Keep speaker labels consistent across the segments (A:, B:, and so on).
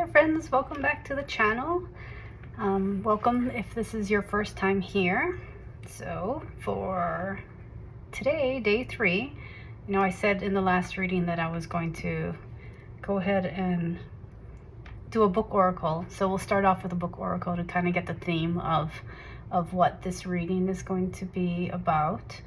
A: there friends, welcome back to the channel. Welcome if this is your first time here. So for today, day 3, I said in the last reading that I was going to go ahead and do a book oracle. So we'll start off with a book oracle to kind of get the theme of what this reading is going to be about.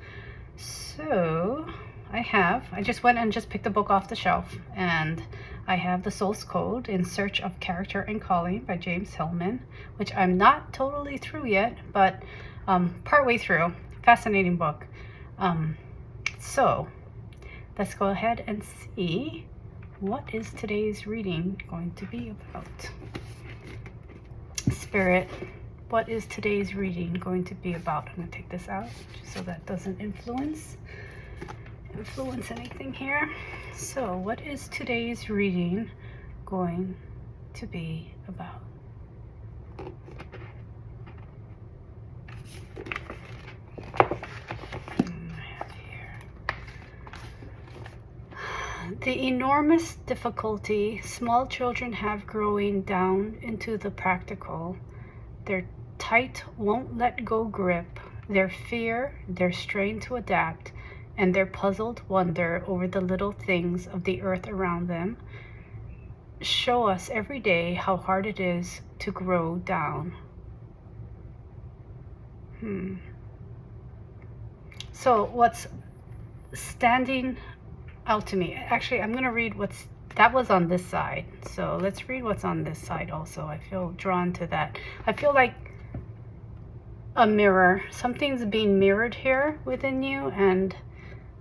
A: So I just went and just picked a book off the shelf, and I have The Soul's Code In Search of Character and Calling by James Hillman, which I'm not totally through yet, but partway through. Fascinating book. So let's go ahead and see what is today's reading going to be about. Spirit, what is today's reading going to be about? I'm going to take this out just so that doesn't influence anything here. So what is today's reading going to be about? I have here the enormous difficulty small children have growing down into the practical, their tight won't let go grip, their fear, their strain to adapt, and their puzzled wonder over the little things of the earth around them show us every day how hard it is to grow down. So what's standing out to me, actually I'm going to read that was on this side. So let's read what's on this side also. I feel drawn to that. I feel like a mirror. Something's being mirrored here within you, and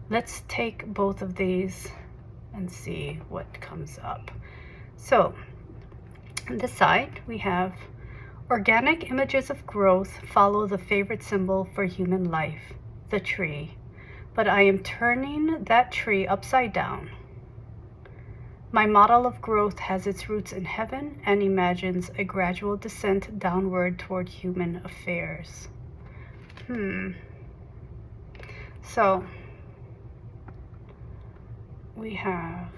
A: let's take both of these and see what comes up. So on this side we have organic images of growth follow the favorite symbol for human life, the tree. But I am turning that tree upside down. My model of growth has its roots in heaven and imagines a gradual descent downward toward human affairs. So we're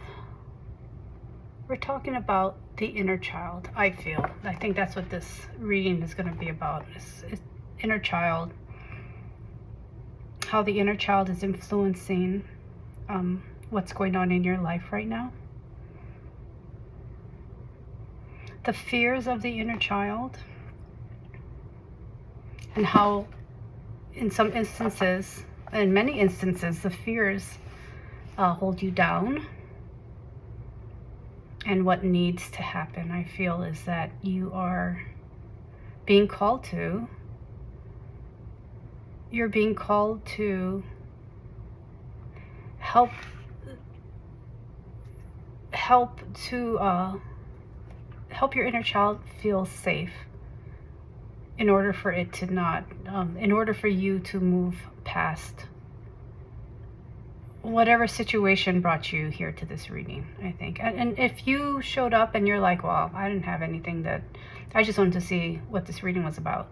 A: talking about the inner child. I think that's what this reading is going to be about, is inner child, how the inner child is influencing what's going on in your life right now, the fears of the inner child, and how in some instances, in many instances, the fears hold you down. And what needs to happen, I feel, is that you are being called to, you're being called to help your inner child feel safe, in order for it to not, in order for you to move past whatever situation brought you here to this reading, I think. And if you showed up and you're like, well, I didn't have anything, that I just wanted to see what this reading was about,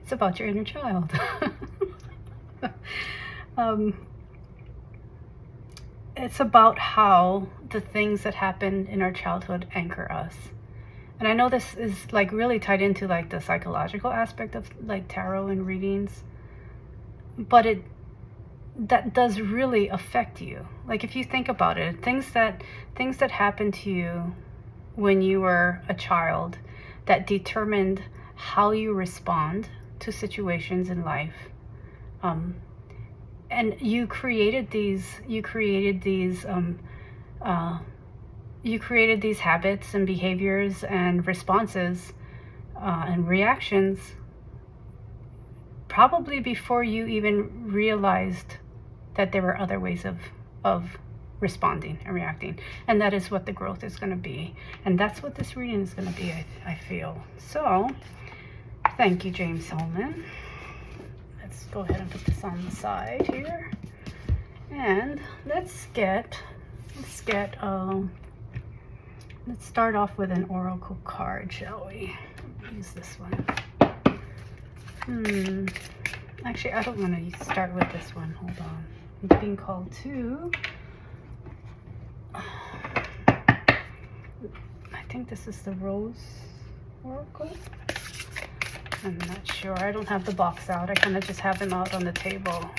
A: it's about your inner child. It's about how the things that happen in our childhood anchor us. And I know this is like really tied into like the psychological aspect of like tarot and readings, but that does really affect you. Like if you think about it, things that happened to you when you were a child that determined how you respond to situations in life, and you created these habits and behaviors and responses and reactions probably before you even realized that there were other ways of responding and reacting. And that is what the growth is going to be. And that's what this reading is going to be, I feel. So thank you, James Hillman. Let's go ahead and put this on the side here. And let's start off with an oracle card, shall we? Use this one. Actually, I don't want to start with this one. Hold on. I'm being called to think this is the Rose Oracle. I'm not sure. I don't have the box out. I kind of just have them out on the table.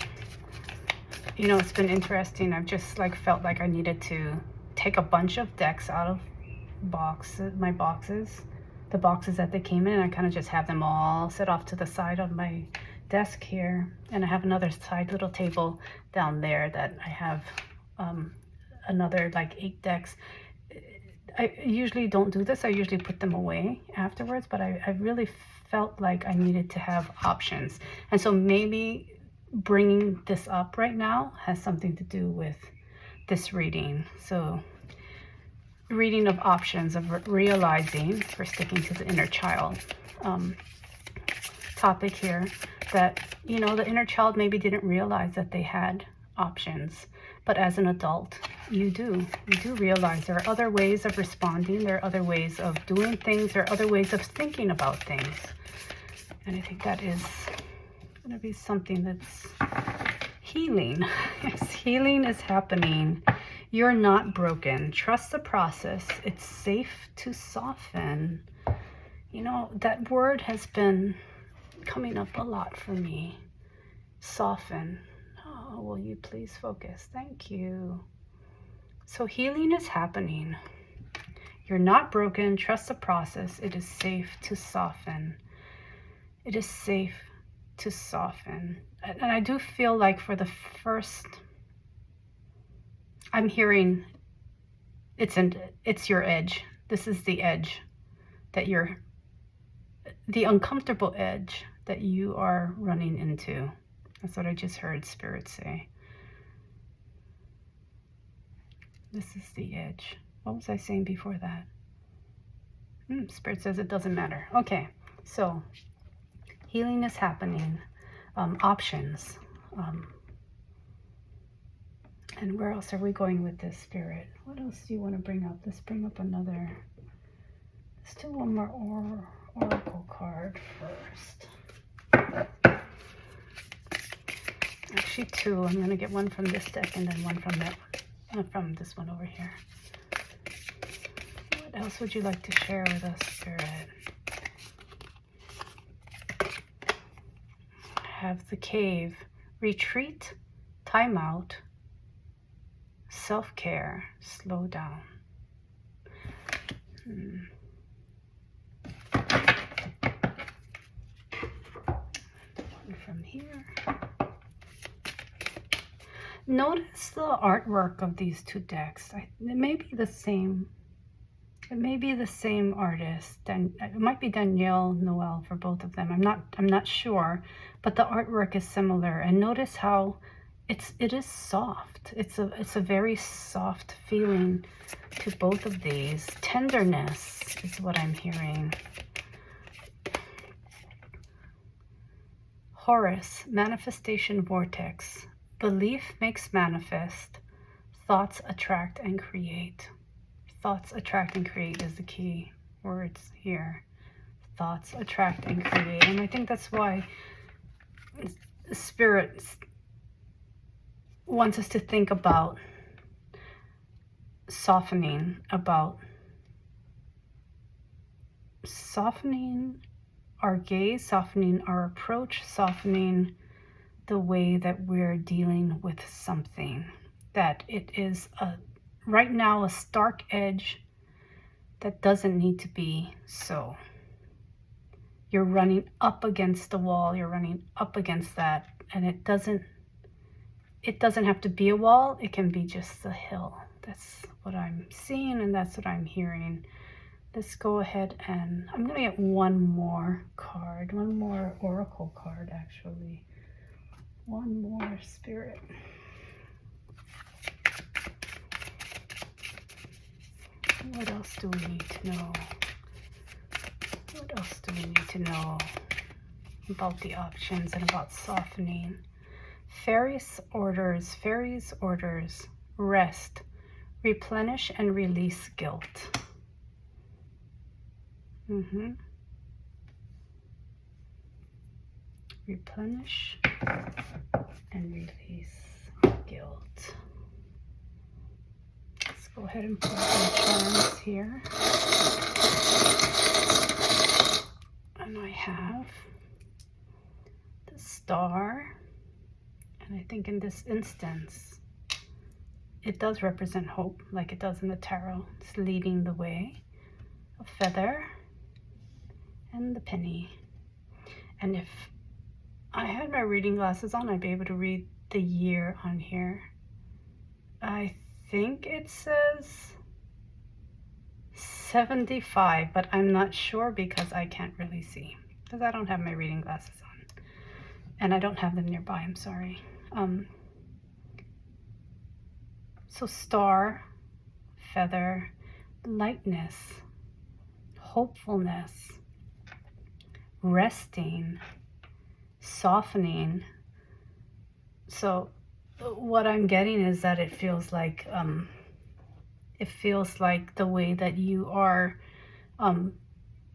A: You know, it's been interesting. I've just like felt like I needed to take a bunch of decks out of my boxes, the boxes that they came in, and I kind of just have them all set off to the side of my desk here. And I have another side little table down there that I have another like 8 decks. I usually don't do this. I usually put them away afterwards, but I really felt like I needed to have options. And so maybe bringing this up right now has something to do with this reading. So reading of options, of realizing, for sticking to the inner child topic here, that, you know, the inner child maybe didn't realize that they had options, but as an adult, you do realize there are other ways of responding, there are other ways of doing things, there are other ways of thinking about things. And I think that is going to be something that's healing. Yes, healing is happening. You're not broken. Trust the process. It's safe to soften. You know, that word has been coming up a lot for me. Soften. Oh, will you please focus? Thank you. So healing is happening. You're not broken. Trust the process. It is safe to soften. It is safe to soften. And I do feel like for the first, I'm hearing it's your edge. This is the edge that the uncomfortable edge that you are running into. That's what I just heard Spirit say. This is the edge. What was I saying before that? Spirit says it doesn't matter. Okay, so healing is happening. Options. And where else are we going with this, Spirit? What else do you want to bring up? Let's bring up another. Let's do one more oracle card first. Actually 2. I'm going to get one from this deck and then one from that one, from this one over here. What else would you like to share with us, Spirit? Have the Cave. Retreat, time out, self-care, slow down. One from here. Notice the artwork of these 2 decks. It may be the same. It may be the same artist. It might be Danielle Noel for both of them. I'm not sure, but the artwork is similar. And notice how it is soft. It's a very soft feeling to both of these. Tenderness is what I'm hearing. Horus, manifestation vortex. Belief makes manifest. Thoughts attract and create. Thoughts attract and create is the key words here. Thoughts attract and create. And I think that's why Spirit wants us to think about softening, our gaze, softening our approach, softening the way that we're dealing with something. That it is right now a stark edge that doesn't need to be so. You're running up against the wall, you're running up against that, and it doesn't have to be a wall, it can be just a hill. That's what I'm seeing and that's what I'm hearing. Let's go ahead and I'm gonna get one more card, one more oracle card actually. One more, Spirit. What else do we need to know? What else do we need to know about the options and about softening? Fairies orders, rest, replenish and release guilt. Replenish and release guilt. Let's go ahead and pull some charms here. then I have the Star, and I think in this instance it does represent hope, like it does in the tarot. It's leading the way. A Feather and the Penny. And if I had my reading glasses on, I'd be able to read the year on here. I think it says 75, but I'm not sure because I can't really see, because I don't have my reading glasses on, and I don't have them nearby. I'm sorry. So Star, Feather, lightness, hopefulness, resting, softening. So what I'm getting is that it feels like the way that you are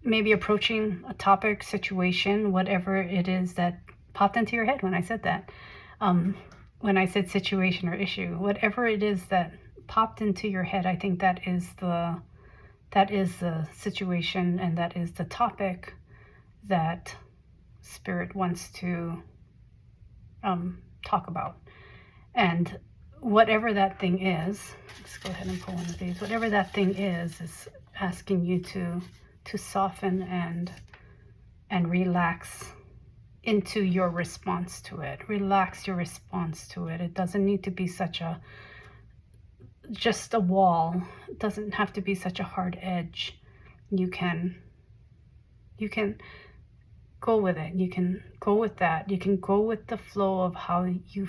A: maybe approaching a topic, situation, whatever it is that popped into your head when I said that. When I said situation or issue, whatever it is that popped into your head, I think that is the situation, and that is the topic that Spirit wants to talk about. And whatever that thing is, let's go ahead and pull one of these. Whatever that thing is asking you to soften and relax into your response to it. Relax your response to it. It doesn't need to be just a wall. It doesn't have to be such a hard edge. You can go with it. You can go with that. You can go with the flow of how you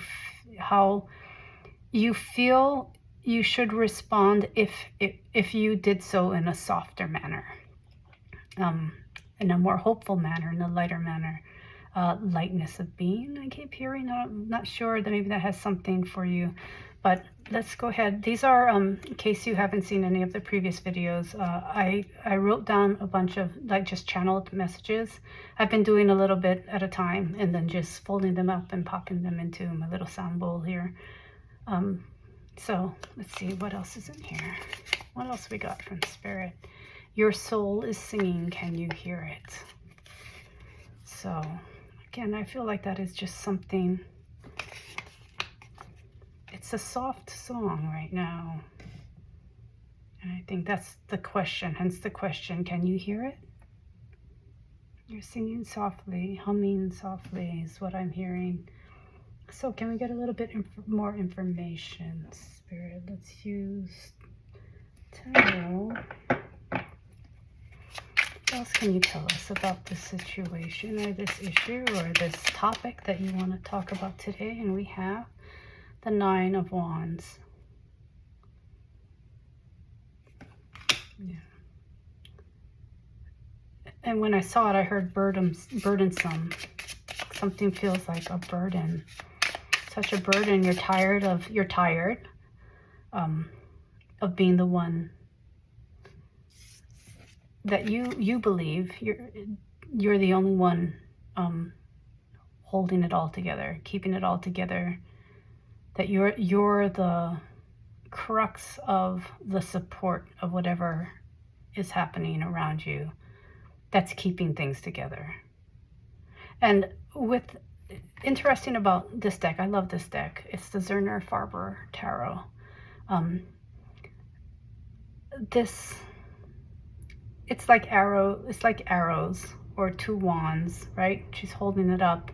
A: feel you should respond if you did so in a softer manner, in a more hopeful manner, in a lighter manner. Lightness of being, I keep hearing. I'm not sure that maybe that has something for you, but let's go ahead. These are, in case you haven't seen any of the previous videos, I wrote down a bunch of just channeled messages. I've been doing a little bit at a time and then just folding them up and popping them into my little sound bowl here. So let's see what else is in here. What else we got from Spirit? Your soul is singing, can you hear it? So again, I feel like that is just something, it's a soft song right now. And I think that's the question, hence the question, can you hear it? You're singing softly, humming softly is what I'm hearing. So can we get a little bit more information, Spirit? Let's use tarot. What else can you tell us about this situation or this issue or this topic that you want to talk about today? And we have the Nine of Wands. Yeah. And when I saw it, I heard burdensome. Something feels like a burden. Such a burden. You're tired of being the one that you believe you're the only one holding it all together, keeping it all together, that you're the crux of the support of whatever is happening around you, that's keeping things together. And interesting about this deck, I love this deck, it's the Zerner Farber Tarot. It's like arrows or two wands, right? She's holding it up.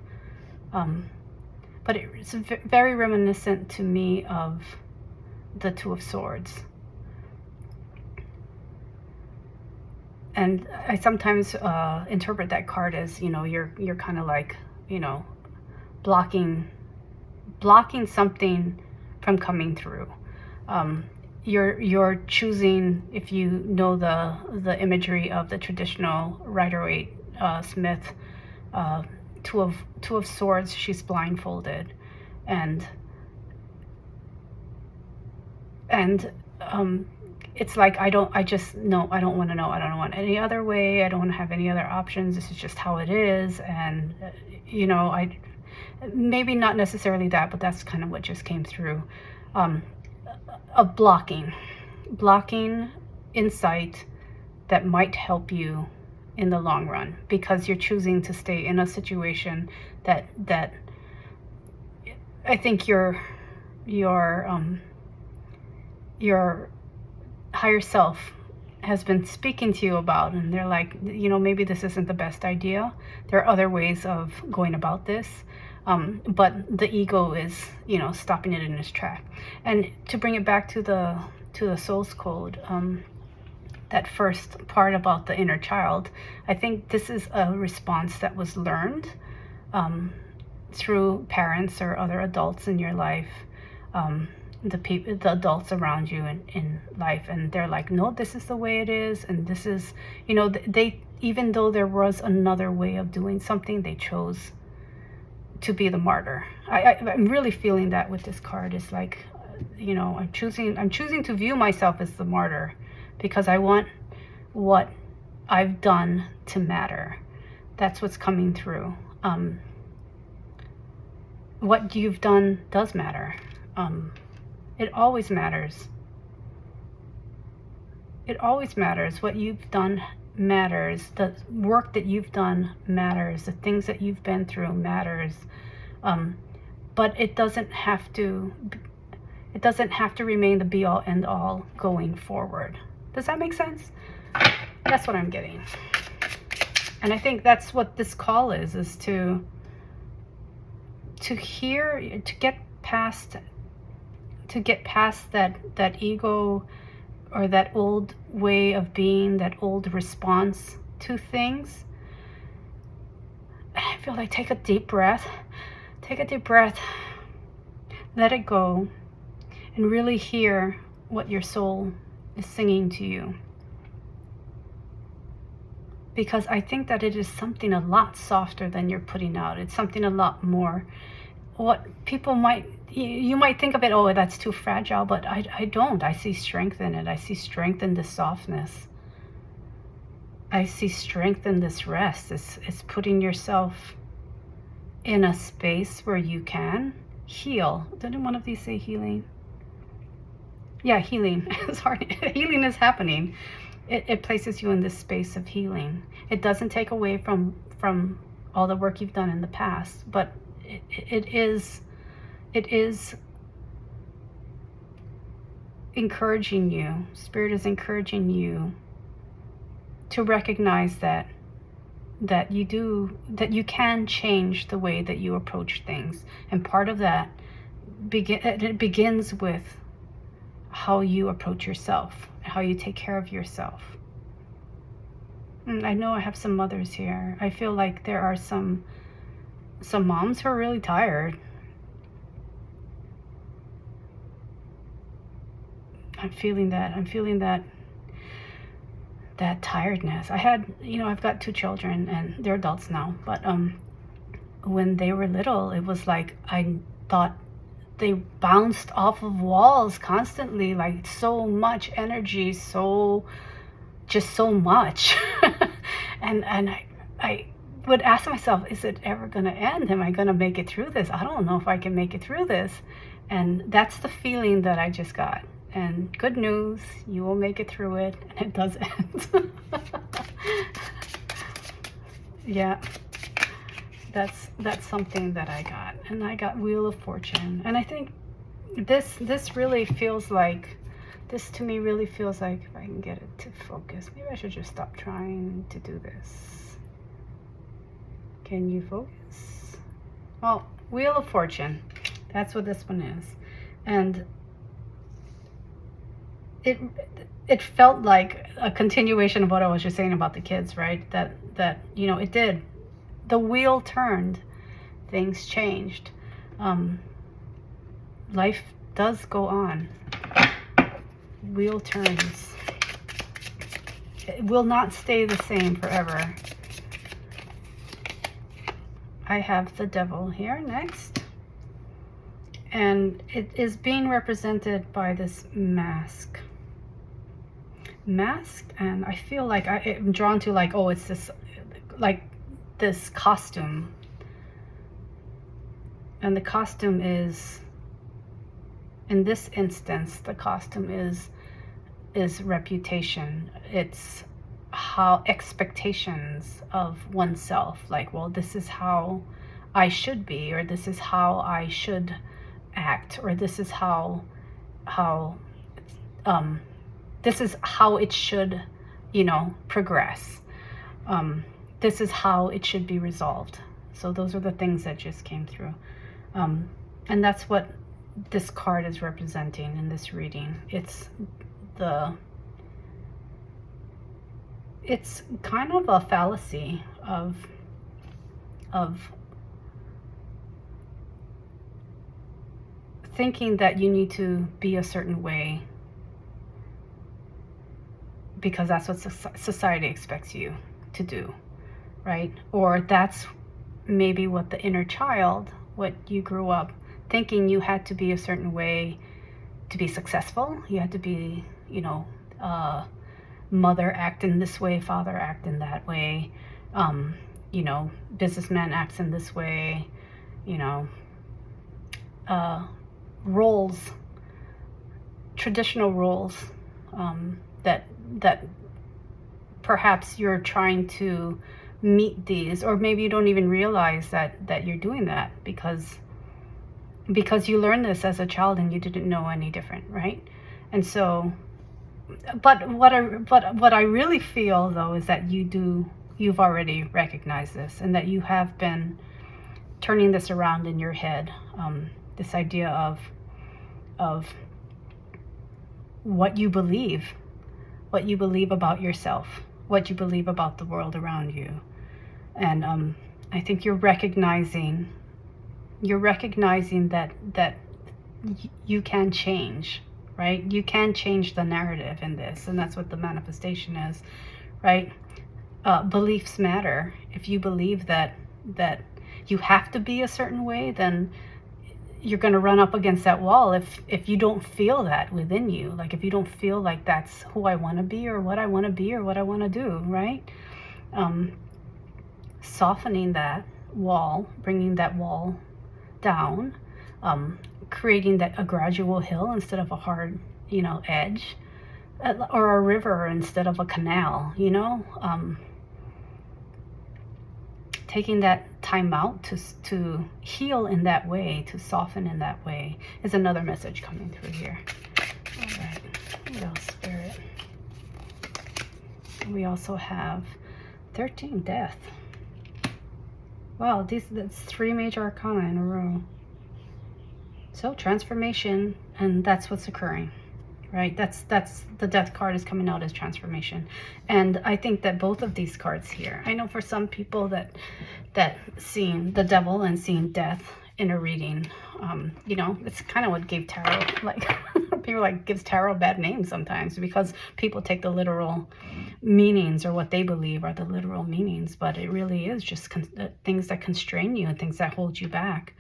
A: But it's very reminiscent to me of the Two of Swords. And I sometimes interpret that card as, you're kind of like, blocking something from coming through. You're choosing, if you know the imagery of the traditional Rider-Waite Smith, Two of Swords, she's blindfolded, and it's like I don't want to know. I don't want any other way. I don't want to have any other options. This is just how it is. And I maybe not necessarily that, but that's kind of what just came through. Of blocking insight that might help you in the long run, because you're choosing to stay in a situation that I think your higher self has been speaking to you about, and they're like, you know, maybe this isn't the best idea. There are other ways of going about this, but the ego is, you know, stopping it in its track. And to bring it back to the soul's code, that first part about the inner child, I think this is a response that was learned through parents or other adults in your life, the adults around you in life, and they're like, no, this is the way it is, and this is, you know, they, even though there was another way of doing something, they chose to be the martyr. I'm really feeling that with this card. It's like, you know, I'm choosing to view myself as the martyr, because I want what I've done to matter. That's what's coming through. What you've done does matter. It always matters. It always matters. What you've done matters. The work that you've done matters. The things that you've been through matters. But it doesn't have to remain the be all end all going forward. Does that make sense? That's what I'm getting. And I think that's what this call is to hear, to get past that ego, or that old way of being, that old response to things. I feel like take a deep breath, let it go, and really hear what your soul is singing to you. Because I think that it is something a lot softer than you're putting out. It's something a lot more, what people you might think of it, oh, that's too fragile, but I don't. I see strength in it. I see strength in the softness. I see strength in this rest. It's putting yourself in a space where you can heal. Didn't one of these say healing? Yeah, healing. Sorry, healing is happening. It places you in this space of healing. It doesn't take away from all the work you've done in the past, but it is encouraging you. Spirit is encouraging you to recognize that you can change the way that you approach things, and part of that begins with how you approach yourself, how you take care of yourself. And I know I have some mothers here. I feel like there are some moms who are really tired. I'm feeling that tiredness. I've got 2 children, and they're adults now, but when they were little, it was like I thought they bounced off of walls constantly, like so much energy, just so much. and I would ask myself, is it ever going to end? Am I going to make it through this? I don't know if I can make it through this. And that's the feeling that I just got. And good news, you will make it through it, and it does end. Yeah, that's something that I got. And I got Wheel of Fortune. And I think this really feels like, this to me really feels like, if I can get it to focus, maybe I should just stop trying to do this. Can you focus? Well, Wheel of Fortune, that's what this one is. And it felt like a continuation of what I was just saying about the kids, right? That it did. The wheel turned, things changed. Life does go on. Wheel turns. It will not stay the same forever. I have the Devil here next. And it is being represented by this mask. And I feel like I'm drawn to, like, oh, it's this costume. And the costume is, in this instance, the costume is reputation. It's how expectations of oneself, like, well, this is how I should be, or this is how I should act, or this is how um, this is how it should, progress. This is how it should be resolved. So those are the things that just came through. And that's what this card is representing in this reading. It's kind of a fallacy of thinking that you need to be a certain way because that's what society expects you to do, right? Or that's maybe what the inner child, what you grew up thinking you had to be a certain way to be successful. You had to be, mother act in this way, father act in that way, businessman acts in this way, roles, traditional roles, that perhaps you're trying to meet these, or maybe you don't even realize that you're doing that because you learned this as a child and you didn't know any different, right? And so, but what I really feel though is that you've already recognized this, and that you have been turning this around in your head, this idea of what you believe about yourself, what you believe about the world around you. And I think you're recognizing that you can change, right? You can change the narrative in this, and that's what the manifestation is, right? Beliefs matter. If you believe that you have to be a certain way, then you're going to run up against that wall if you don't feel that within you. Like, if you don't feel like that's who I want to be, or what I want to be, or what I want to do, right? Softening that wall, bringing that wall down, creating a gradual hill instead of a hard, edge, or a river instead of a canal, taking that time out to heal in that way, to soften in that way, is another message coming through here. All right, what else, Spirit? We also have 13, Death. Wow, that's 3 major arcana in a row. So transformation, and that's what's occurring, right? That's the Death card is coming out as transformation. And I think that both of these cards here, I know for some people that seeing the Devil and seeing Death in a reading, it's kind of what gave tarot, like, people gives tarot bad names sometimes, because people take the literal meanings, or what they believe are the literal meanings, but it really is just things that constrain you and things that hold you back.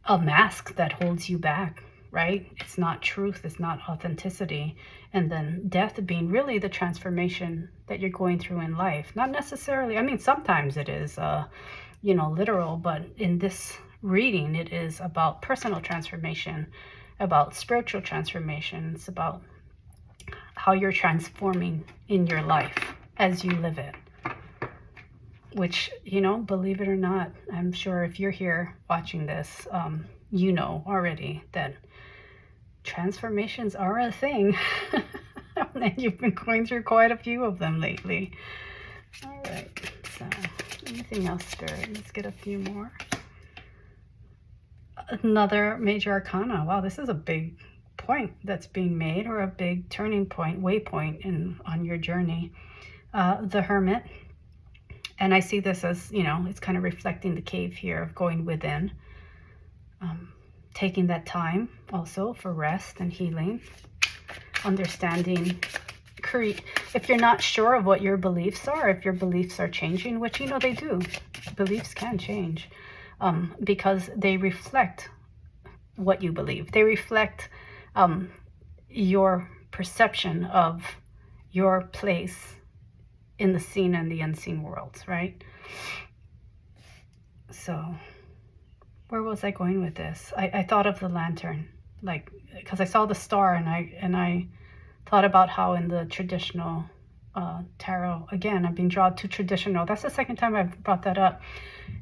A: A mask that holds you back, right? It's not truth, it's not authenticity. And then death being really the transformation that you're going through in life. Not necessarily, I mean, sometimes it is, literal, but in this reading, it is about personal transformation, about spiritual transformation. It's about how you're transforming in your life as you live it. Which, believe it or not, I'm sure if you're here watching this, you know already that transformations are a thing. And you've been going through quite a few of them lately. All right, so anything else, Spirit? Let's get a few more. Another major arcana. Wow, this is a big point that's being made, or a big turning point, waypoint on your journey. The Hermit. And I see this as, it's kind of reflecting the cave here of going within. Taking that time also for rest and healing. Understanding, if you're not sure of what your beliefs are, if your beliefs are changing, which they do. Beliefs can change because they reflect what you believe. They reflect your perception of your place in the seen and the unseen worlds, right? So where was I going with this? I thought of the lantern, because I saw the star, and I thought about how in the traditional tarot. Again, I'm being drawn to traditional. That's the second time I've brought that up.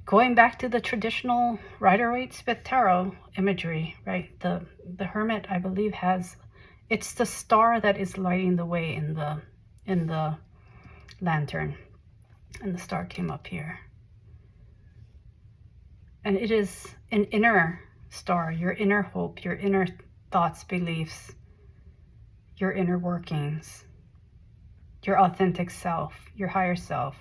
A: Going back to the traditional Rider-Waite-Smith tarot imagery, right? The Hermit, I believe, it's the star that is lighting the way in the lantern, and the star came up here. And it is an inner star, your inner hope, your inner thoughts, beliefs, your inner workings, your authentic self, your higher self,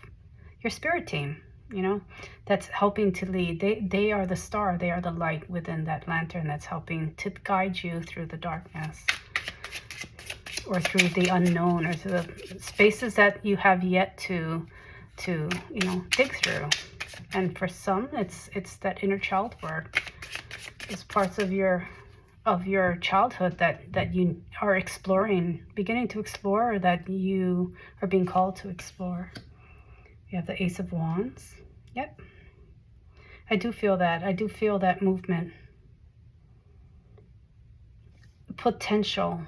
A: your spirit team, you know, that's helping to lead. They are the star, they are the light within that lantern that's helping to guide you through the darkness, or through the unknown, or through the spaces that you have yet to you know, dig through. And for some, it's that inner child work. It's parts of your childhood that you are exploring, beginning to explore, or that you are being called to explore. You have the Ace of Wands. Yep. I do feel that. I do feel that movement. Potential.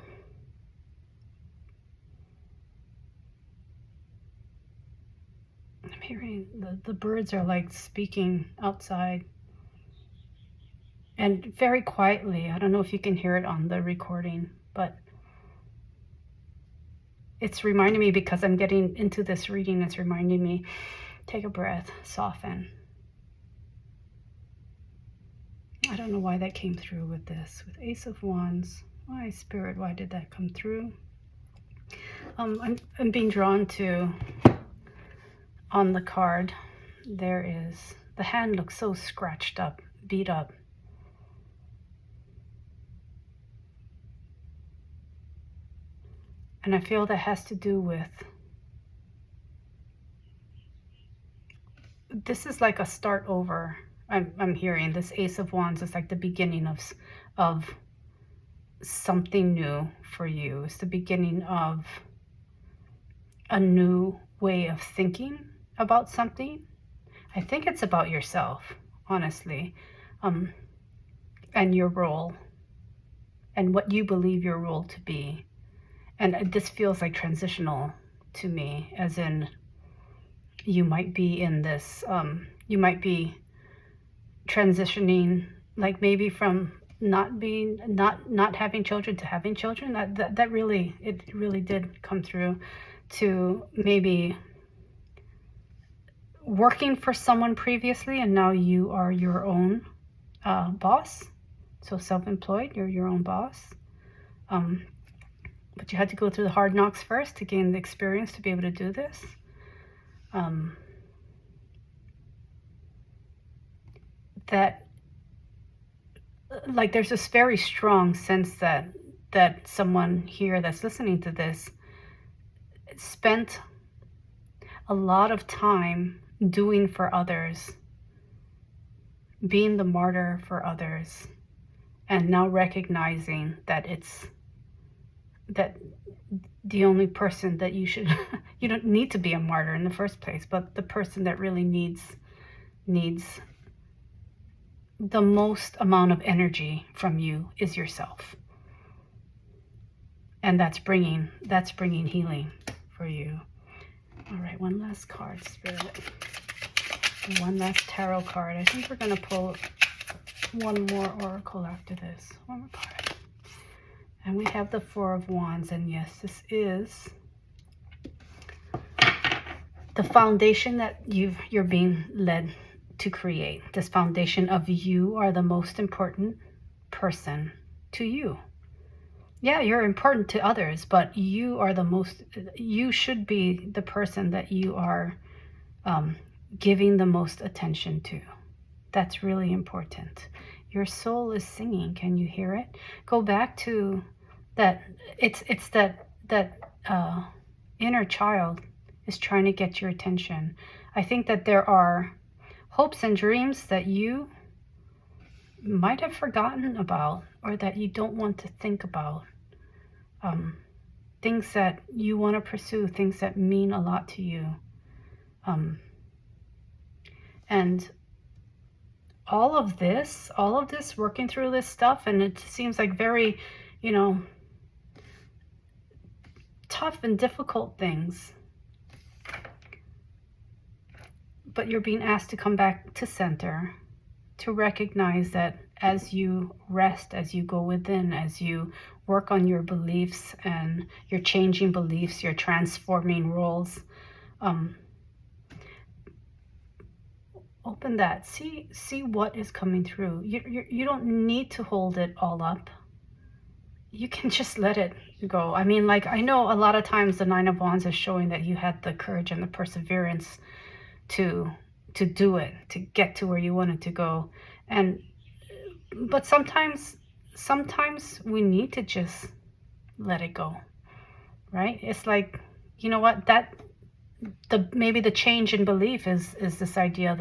A: I'm hearing the birds are like speaking outside. And very quietly. I don't know if you can hear it on the recording, but it's reminding me, because I'm getting into this reading, it's reminding me, take a breath, soften. I don't know why that came through with this. With Ace of Wands. Why, Spirit, why did that come through? I'm being drawn to, on the card, there is, the hand looks so scratched up, beat up. And I feel that has to do with, this is like a start over. I'm hearing this Ace of Wands is like the beginning of something new for you. It's the beginning of a new way of thinking about something. I think it's about yourself, honestly, and your role, and what you believe your role to be. And this feels like transitional to me, as in you might be in this, you might be transitioning, like maybe from not having children to having children. That really, it really did come through, to maybe working for someone previously, and now you are your own boss. So self-employed, you're your own boss. But you had to go through the hard knocks first to gain the experience to be able to do this. That, like, there's this very strong sense that someone here that's listening to this spent a lot of time doing for others, being the martyr for others, and now recognizing that that the only person that you should, you don't need to be a martyr in the first place, but the person that really needs the most amount of energy from you is yourself. And that's bringing healing for you. All right, one last card, Spirit. One last tarot card. I think we're going to pull one more oracle after this. One more card. And we have the Four of Wands. And yes, this is the foundation that you're being led to create. This foundation of you are the most important person to you. Yeah, you're important to others, but you are the most, you should be the person that you are giving the most attention to. That's really important. Your soul is singing. Can you hear it? Go back to that. It's that inner child is trying to get your attention. I think that there are hopes and dreams that you might have forgotten about, or that you don't want to think about. Things that you want to pursue, things that mean a lot to you. And all of this working through this stuff, and it seems like very, you know, tough and difficult things but you're being asked to come back to center, to recognize that as you rest, as you go within, as you work on your beliefs and you're changing beliefs, you're transforming roles, open that, see what is coming through. You don't need to hold it all up. You can just let it go. I mean, like, I know a lot of times the Nine of Wands is showing that you had the courage and the perseverance to do it, to get to where you wanted to go. But sometimes we need to just let it go, right? It's like, you know what, maybe the change in belief is this idea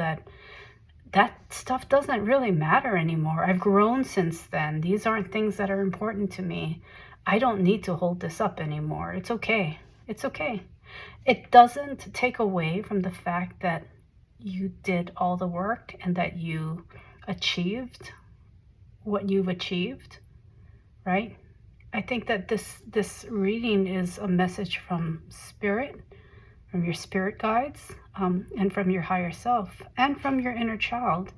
A: that stuff doesn't really matter anymore. I've grown since then. These aren't things that are important to me. I don't need to hold this up anymore. It's okay. It's okay. It doesn't take away from the fact that you did all the work and that you achieved what you've achieved, right? I think that this reading is a message from spirit, from your spirit guides, and from your higher self, and from your inner child,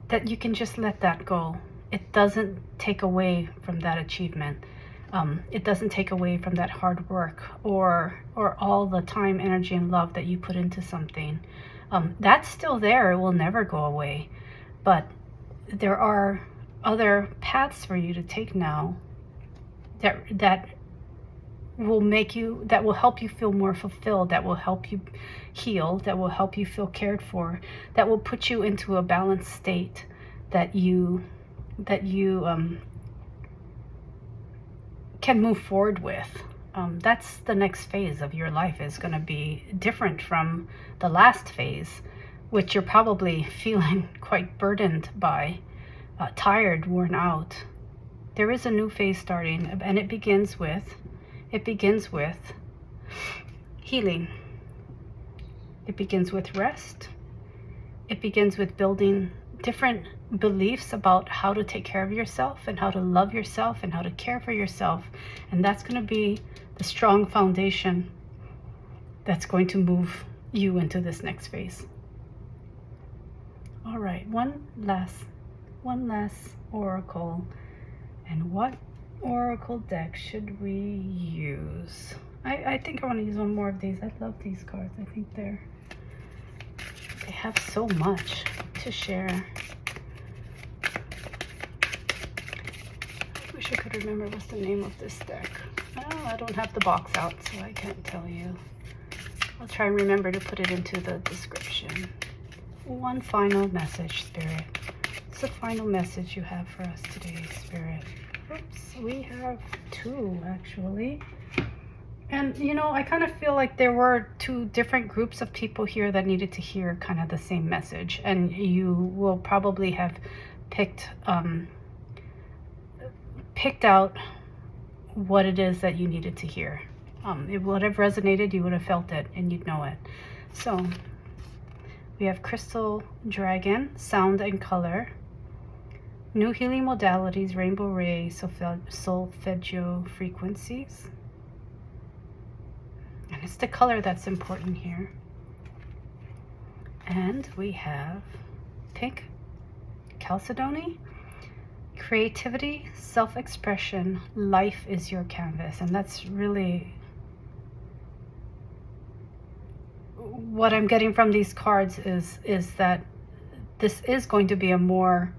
A: that you can just let that go. It doesn't take away from that achievement. It doesn't take away from that hard work or all the time, energy, and love that you put into something. That's still there. It will never go away. But there are other paths for you to take now that will help you feel more fulfilled, that will help you heal, that will help you feel cared for, that will put you into a balanced state that you can move forward with. That's the next phase of your life, is going to be different from the last phase, which you're probably feeling quite burdened by, tired, worn out. There is a new phase starting, and it begins with healing. It begins with rest. It begins with building different beliefs about how to take care of yourself and how to love yourself and how to care for yourself. And that's going to be the strong foundation that's going to move you into this next phase. All right, one last oracle. And what oracle deck should we use? I think I want to use one more of these. I love these cards. I think they have so much to share. I wish I could remember what's the name of this deck. Oh, I don't have the box out, so I can't tell you. I'll try and remember to put it into the description. One final message, Spirit. What's the final message you have for us today, Spirit? Oops, we have two, actually. And, you know, I kind of feel like there were two different groups of people here that needed to hear kind of the same message. And you will probably have picked out what it is that you needed to hear. It would have resonated, you would have felt it, and you'd know it. So, we have Crystal Dragon, Sound and Color. New healing modalities, rainbow ray, solfeggio frequencies. And it's the color that's important here. And we have pink chalcedony, creativity, self-expression, life is your canvas. And that's really what I'm getting from these cards, is that this is going to be a more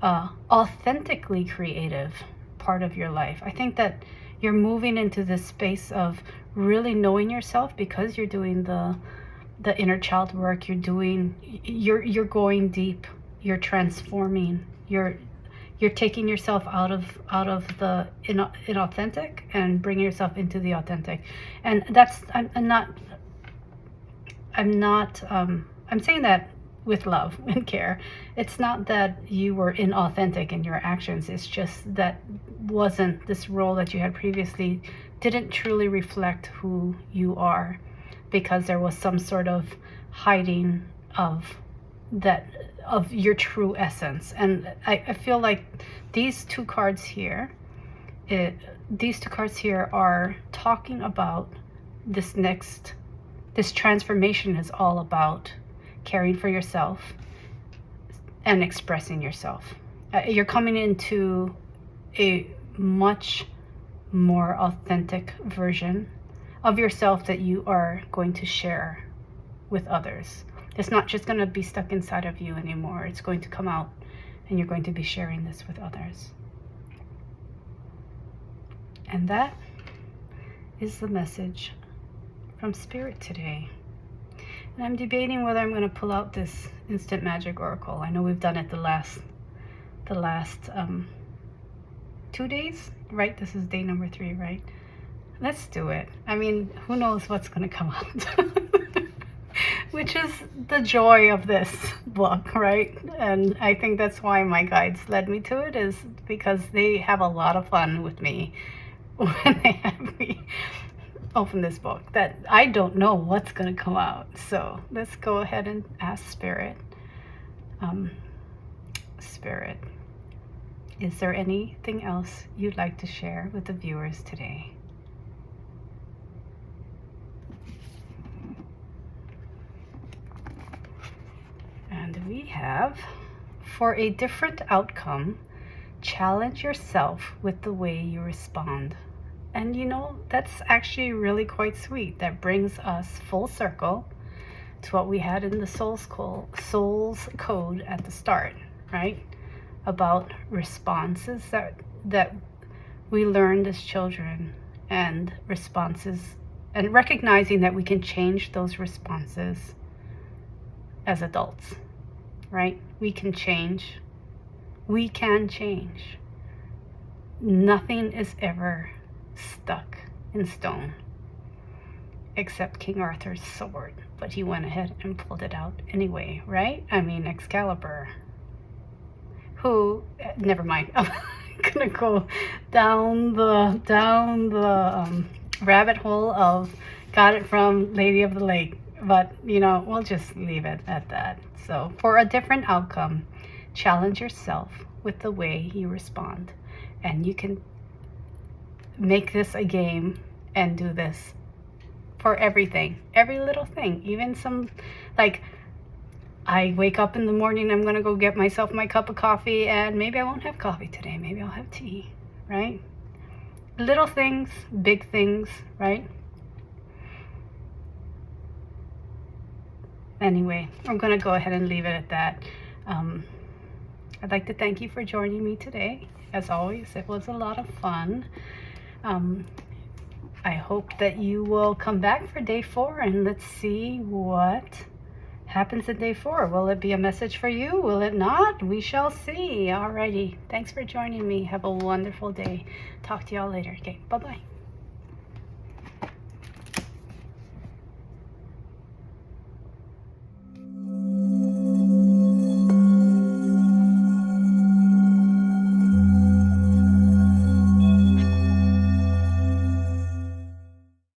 A: authentically creative part of your life. I think that you're moving into this space of really knowing yourself, because you're doing the inner child work. You're going deep. You're transforming. You're taking yourself out of the inauthentic and bringing yourself into the authentic. And that's I'm saying that with love and care. It's not that you were inauthentic in your actions. It's just that this role that you had previously didn't truly reflect who you are, because there was some sort of hiding of your true essence. And I feel like these two cards here these two cards here are talking about this transformation is all about caring for yourself and expressing yourself. You're coming into a much more authentic version of yourself that you are going to share with others. It's not just going to be stuck inside of you anymore. It's going to come out, and you're going to be sharing this with others. And that is the message from Spirit today. And I'm debating whether I'm going to pull out this Instant Magic Oracle. I know we've done it the last 2 days, right? This is day number 3, right? Let's do it. I mean, who knows what's going to come out? Which is the joy of this book, right? And I think that's why my guides led me to it, is because they have a lot of fun with me when they have me open this book, that I don't know what's going to come out. So let's go ahead and ask Spirit. Spirit, is there anything else you'd like to share with the viewers today? And we have, for a different outcome, challenge yourself with the way you respond. And you know, that's actually really quite sweet. That brings us full circle to what we had in the Soul's Code at the start, right? About responses that we learned as children, and responses, and recognizing that we can change those responses as adults, right? We can change. We can change. Nothing is ever stuck in stone except King Arthur's sword, but he went ahead and pulled it out anyway, right? I mean, Excalibur, who, never mind, I'm gonna go down the rabbit hole of got it from Lady of the Lake, but you know, we'll just leave it at that. So for a different outcome, challenge yourself with the way you respond, and you can make this a game and do this for everything, every little thing, even some, like, I wake up in the morning, I'm gonna go get myself my cup of coffee, and maybe I won't have coffee today, maybe I'll have tea, right? Little things, big things, right? Anyway, I'm gonna go ahead and leave it at that. I'd like to thank you for joining me today. As always, it was a lot of fun. I hope that you will come back for day 4, and let's see what happens in day 4. Will it be a message for you? Will it not? We shall see. Alrighty. Thanks for joining me. Have a wonderful day. Talk to y'all later. Okay, bye-bye.